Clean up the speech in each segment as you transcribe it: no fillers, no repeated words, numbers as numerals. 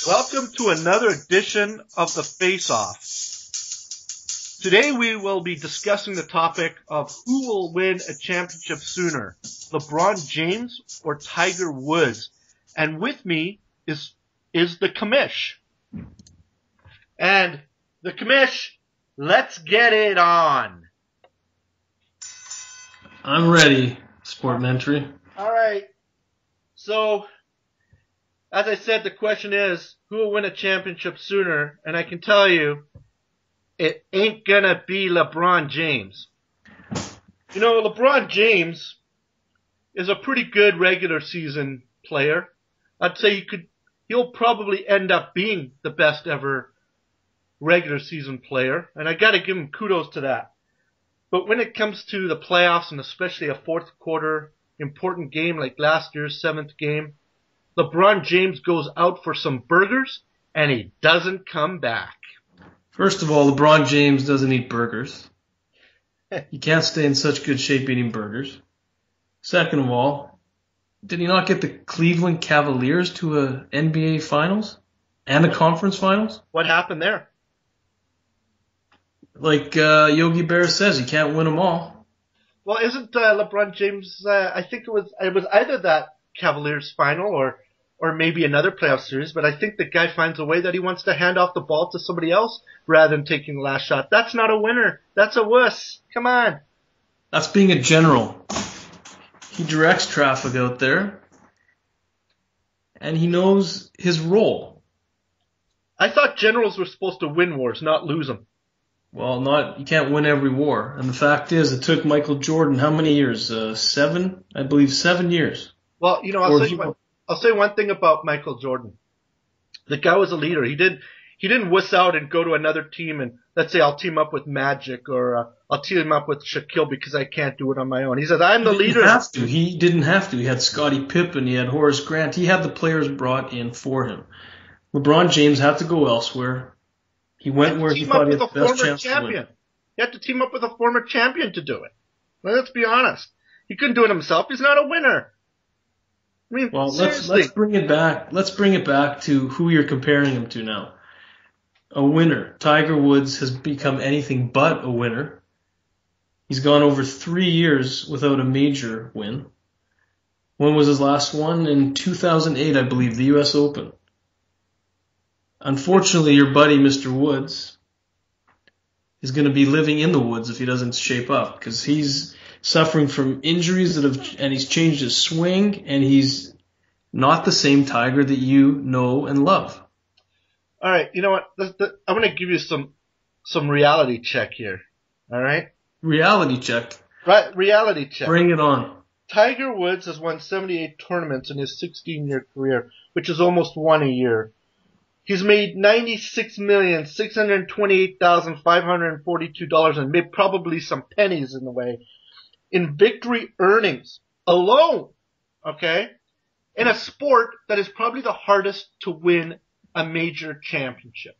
Welcome to another edition of the Face Off. Today we will be discussing the topic of who will win a championship sooner, LeBron James or Tiger Woods. And with me is the Comish. And the Comish, let's get it on. I'm ready, Sportmentary. All right. So, as I said, the question is, who will win a championship sooner? And I can tell you, it ain't gonna be LeBron James. You know, LeBron James is a pretty good regular season player. I'd say he'll probably end up being the best ever regular season player. And I gotta give him kudos to that. But when it comes to the playoffs, and especially a fourth quarter important game like last year's seventh game, LeBron James goes out for some burgers, and he doesn't come back. First of all, LeBron James doesn't eat burgers. He can't stay in such good shape eating burgers. Second of all, did he not get the Cleveland Cavaliers to a NBA Finals and a conference finals? What happened there? Like Yogi Berra says, you can't win them all. Well, isn't LeBron James, I think it was either that Cavaliers final or maybe another playoff series, but I think the guy finds a way that he wants to hand off the ball to somebody else rather than taking the last shot. That's not a winner. That's a wuss. Come on. That's being a general. He directs traffic out there, and he knows his role. I thought generals were supposed to win wars, not lose them. Well, you can't win every war. And the fact is, it took Michael Jordan how many years? 7? I believe 7 years. Well, you know, I'll say one thing about Michael Jordan. The guy was a leader. He didn't wuss out and go to another team and let's say I'll team up with Magic or I'll team up with Shaquille because I can't do it on my own. He said, I'm the leader. He didn't have to. He had Scottie Pippen. He had Horace Grant. He had the players brought in for him. LeBron James had to go elsewhere. He went where he thought he had the best chance to win. He had to team up with a former champion to do it. Well, let's be honest. He couldn't do it himself. He's not a winner. I mean, well, let's bring it back. Let's bring it back to who you're comparing him to now. A winner. Tiger Woods has become anything but a winner. He's gone over 3 years without a major win. When was his last one? In 2008, I believe, the U.S. Open. Unfortunately, your buddy, Mr. Woods, is going to be living in the woods if he doesn't shape up because he's suffering from injuries and he's changed his swing, and he's not the same Tiger that you know and love. All right, you know what? I'm going to give you some reality check here. All right? Reality check. Right, reality check. Bring it on. Tiger Woods has won 78 tournaments in his 16-year career, which is almost one a year. He's made $96,628,542 and made probably some pennies in the way in victory earnings alone, okay, in a sport that is probably the hardest to win a major championship.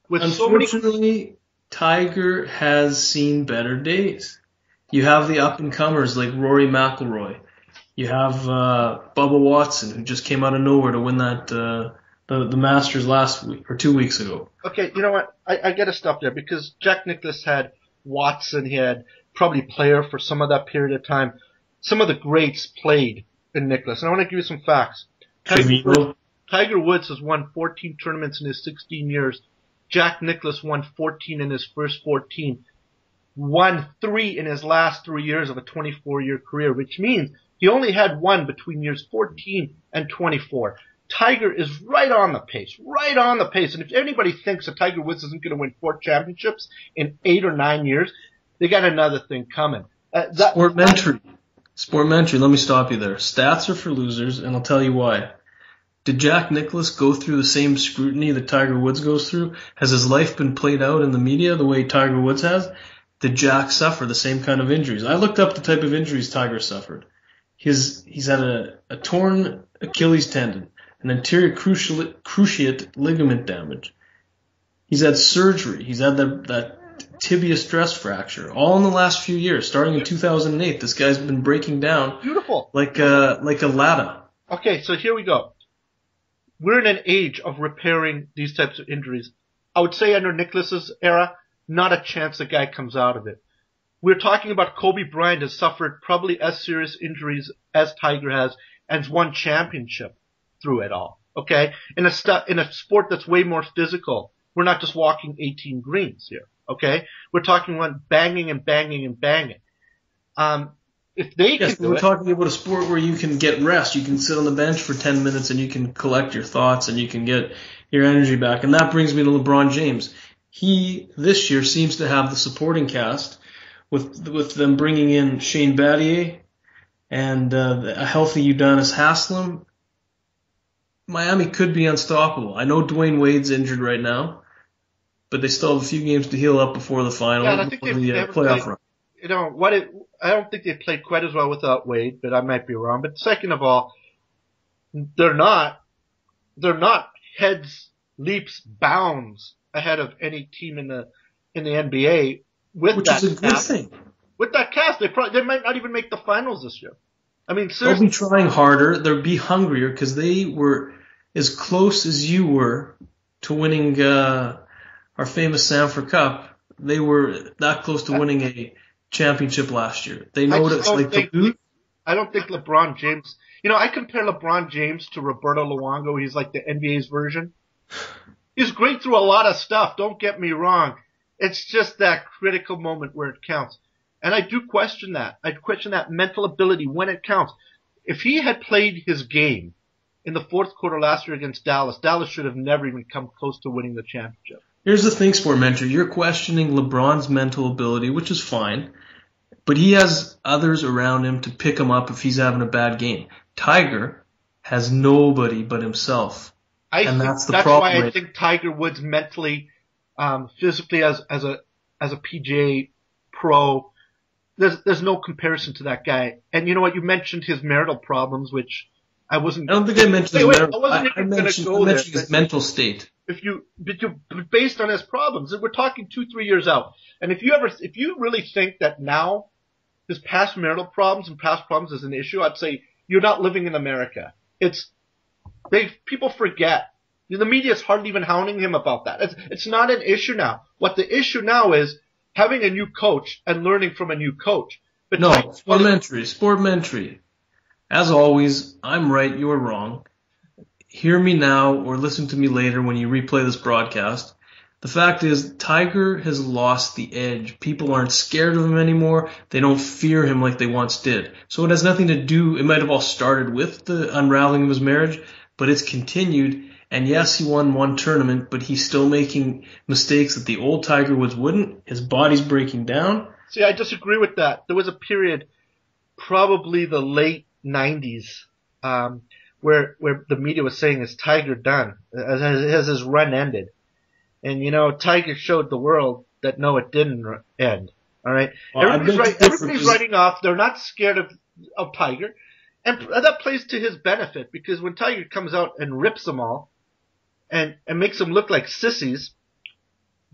Unfortunately, Tiger has seen better days. You have the up-and-comers like Rory McIlroy. You have Bubba Watson, who just came out of nowhere to win that the Masters last week or 2 weeks ago. Okay, you know what? I got to stop there because Jack Nicklaus had Watson. He had probably Player for some of that period of time. Some of the greats played in Nicklaus. And I want to give you some facts. Tiger Woods has won 14 tournaments in his 16 years. Jack Nicklaus won 14 in his first 14. Won 3 in his last 3 years of a 24-year career, which means he only had one between years 14 and 24. Tiger is right on the pace. And if anybody thinks that Tiger Woods isn't going to win 4 championships in 8 or 9 years, they got another thing coming. Sportmentary, let me stop you there. Stats are for losers, and I'll tell you why. Did Jack Nicklaus go through the same scrutiny that Tiger Woods goes through? Has his life been played out in the media the way Tiger Woods has? Did Jack suffer the same kind of injuries? I looked up the type of injuries Tiger suffered. He's had a torn Achilles tendon, an anterior cruciate ligament damage. He's had surgery. He's had that tibia stress fracture, all in the last few years. Starting in 2008, this guy's been breaking down. Beautiful. Like a ladder. Okay, so here we go. we're in an age of repairing these types of injuries. I would say under Nicklaus's era, not a chance the guy comes out of it. We're talking about Kobe Bryant has suffered probably as serious injuries as Tiger has and has won championship through it all. Okay? In a sport that's way more physical. We're not just walking 18 greens here. Okay? We're talking about banging and banging and banging. If they can do we're it, talking about a sport where you can get rest. You can sit on the bench for 10 minutes and you can collect your thoughts and you can get your energy back. And that brings me to LeBron James. He, this year, seems to have the supporting cast with them bringing in Shane Battier and a healthy Udonis Haslem. Miami could be unstoppable. I know Dwayne Wade's injured right now, but they still have a few games to heal up before the final, yeah, and I think before they the haven't playoff played, run. you know, I don't think they played quite as well without Wade, but I might be wrong. But second of all, they're not heads, leaps, bounds ahead of any team in the NBA with Which that is a good cast. thing. With that cast, they might not even make the finals this year. I mean, They'll seriously. be trying harder. They'll be hungrier because they were as close as you were to winning our famous Sanford Cup. They were that close to winning a championship last year. They know what it's like to lose. I don't think LeBron James. You know, I compare LeBron James to Roberto Luongo. He's like the NBA's version. He's great through a lot of stuff. Don't get me wrong. It's just that critical moment where it counts. And I do question that. I question that mental ability when it counts. If he had played his game in the fourth quarter last year against Dallas, Dallas should have never even come close to winning the championship. Here's the thing, Sportmentary. You're questioning LeBron's mental ability, which is fine, but he has others around him to pick him up if he's having a bad game. Tiger has nobody but himself, that's the problem. That's why I think Tiger Woods mentally, physically as a PGA pro, there's no comparison to that guy. And you know what? You mentioned his marital problems, which I wasn't. I don't think I mentioned his marital. I mentioned his mental state. But based on his problems, we're talking 2-3 years out. And if you really think that now his past marital problems and past problems is an issue, I'd say you're not living in America. People forget. The media is hardly even hounding him about that. It's not an issue now. What the issue now is having a new coach and learning from a new coach. But no, Sportmentary. As always, I'm right, you're wrong. Hear me now or listen to me later when you replay this broadcast. The fact is, Tiger has lost the edge. People aren't scared of him anymore. They don't fear him like they once did. So it has nothing to do, it might have all started with the unraveling of his marriage, but it's continued. And yes, he won one tournament, but he's still making mistakes that the old Tiger Woods wouldn't. His body's breaking down. See, I disagree with that. There was a period, probably the late 90s, where the media was saying, is Tiger done? Has his run ended? And, you know, Tiger showed the world that no, it didn't end. All right? Well, everybody's writing off. They're not scared of Tiger. And that plays to his benefit, because when Tiger comes out and rips them all and makes them look like sissies,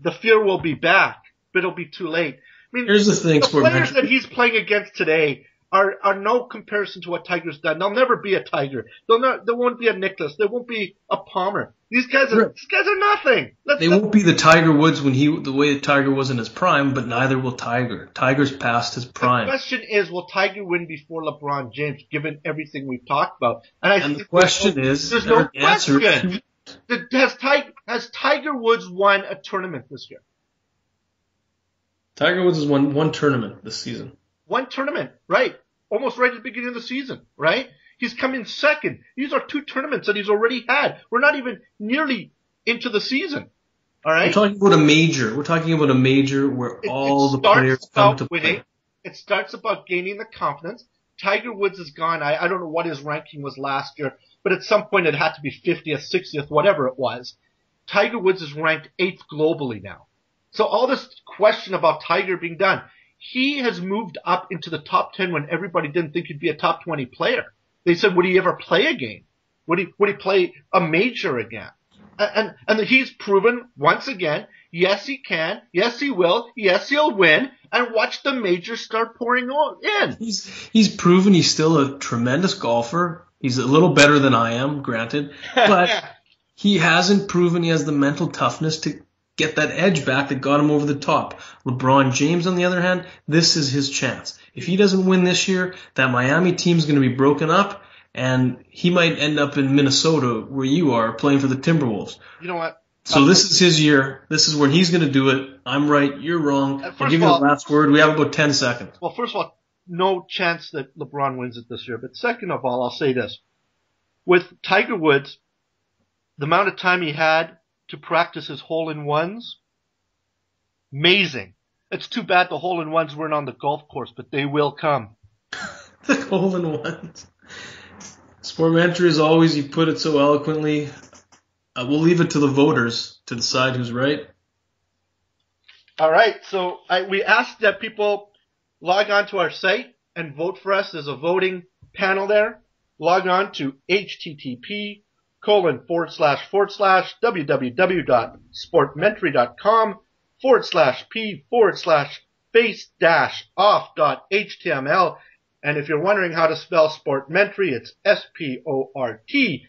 the fear will be back, but it'll be too late. I mean, here's the thing, the players that he's playing against today are no comparison to what Tiger's done. They'll never be a Tiger. There won't be a Nicklaus. There won't be a Palmer. These guys are nothing. They won't be the Tiger Woods the way that Tiger was in his prime, but neither will Tiger. Tiger's past his prime. The question is, will Tiger win before LeBron James, given everything we've talked about? And the question is, there's no question. Has Tiger Woods won a tournament this year? Tiger Woods has won one tournament this season. One tournament, right. Almost right at the beginning of the season, right? He's come in second. These are two tournaments that he's already had. We're not even nearly into the season, all right? We're talking about a major. We're talking about a major where all the players come to play. It starts about gaining the confidence. Tiger Woods is gone. I don't know what his ranking was last year, but at some point it had to be 50th, 60th, whatever it was. Tiger Woods is ranked 8th globally now. So all this question about Tiger being done, he has moved up into the top 10 when everybody didn't think he'd be a top 20 player. They said, would he ever play a game? Would he play a major again? And he's proven once again, yes he can, yes he will, yes he'll win, and watch the majors start pouring in. He's proven he's still a tremendous golfer. He's a little better than I am, granted, but He hasn't proven he has the mental toughness to get that edge back that got him over the top. LeBron James, on the other hand, this is his chance. If he doesn't win this year, that Miami team's going to be broken up, and he might end up in Minnesota, where you are, playing for the Timberwolves. You know what? So this is his year. This is where he's going to do it. I'm right. You're wrong. I'll give you the last word. We have about 10 seconds. Well, first of all, no chance that LeBron wins it this year. But second of all, I'll say this. With Tiger Woods, the amount of time he had to practice his hole-in-ones, amazing. It's too bad the hole-in-ones weren't on the golf course, but they will come. The hole-in-ones. Sportmentary, as always, you put it so eloquently. We'll leave it to the voters to decide who's right. All right, so we asked that people log on to our site and vote for us. There's a voting panel there. Log on to http://www.sportmentary.com/p/face-off.html. And if you're wondering how to spell Sportmentary, it's SPORTMENTA